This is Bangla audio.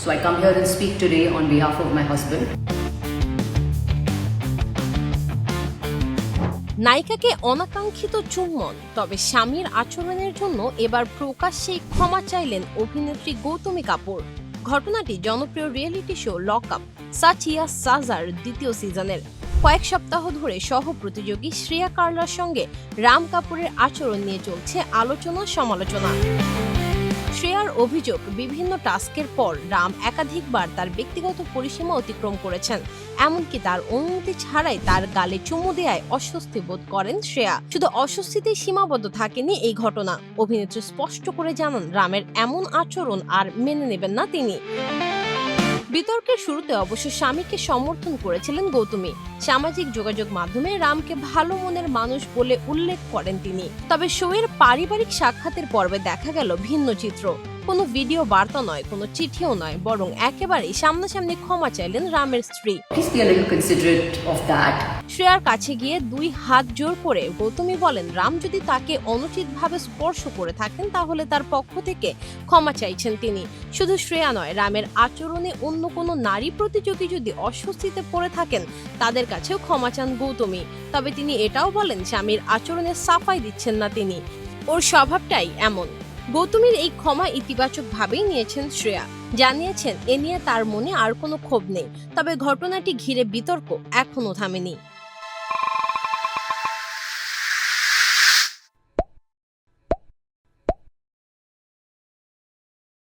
So I come here and speak today on behalf of my husband. নায়িকাকে অনাকাঙ্ক্ষিত চুম্বন, তবে স্বামীর আচরণের জন্য এবার প্রকাশ্যেই ক্ষমা চাইলেন অভিনেত্রী গৌতমী কাপুর। ঘটনাটি জনপ্রিয় রিয়েলিটি শো লক আপ সাচিয়া সাজার দ্বিতীয় সিজনের। কয়েক সপ্তাহ ধরে সহ প্রতিযোগী শ্রেয়া কার্লার সঙ্গে রাম কাপুরের আচরণ নিয়ে চলছে আলোচনা সমালোচনা। শ্রেয়ার অভিযোগ, বিভিন্ন টাস্কের পর রাম একাধিকবার তার ব্যক্তিগত পরিসীমা অতিক্রম করেছেন, এমনকি তার অনুমতি ছাড়াই তার গালে চুমু দেয়ায় অস্বস্তি বোধ করেন শ্রেয়া। শুধু অস্বস্তিতেই সীমাবদ্ধ থাকেনি এই ঘটনা। অভিনেত্রী স্পষ্ট করে জানান, রামের এমন আচরণ আর মেনে নেবেন না তিনি। বিতর্কের শুরুতে অবশ্য স্বামীকে সমর্থন করেছিলেন গৌতমী। সামাজিক যোগাযোগ মাধ্যমে রামকে ভালো মনের মানুষ বলে উল্লেখ করেন তিনি। তবে শোয়ের পারিবারিক সাক্ষাতের পর্বে দেখা গেল ভিন্ন চিত্র। কোনো ভিডিও বার্তা নয়, কোনো চিঠিও নয়, বরং একেবারেই সামনাসামনি ক্ষমা চাইলেন রামের স্ত্রী। Please be a little considerate of that. শ্রেয়ার কাছে গিয়ে 2 হাত জোর করে গৌতমী বলেন, রাম যদি তাকে অনুচিতভাবে স্পর্শ করে থাকেন তাহলে তার পক্ষ থেকে ক্ষমা চাইছেন তিনি। শুধু শ্রেয়া নয়, রামের আচরণে অন্য কোনো নারী প্রতিযোগী যদি অস্বস্তিতে পড়ে থাকেন তাদের কাছেও ক্ষমা চান গৌতমী। তবে তিনি এটাও বলেন, স্বামীর আচরণে সাফাই দিচ্ছেন না তিনি, ওর স্বভাবটাই এমন। গৌতমীর এই ক্ষমা ইতিবাচকভাবেই নিয়েছেন শ্রেয়া, জানিয়েছেন এ নিয়ে তার মনে আর কোনো ক্ষোভ নেই। তবে ঘটনাটি ঘিরে বিতর্ক এখনো থামেনি।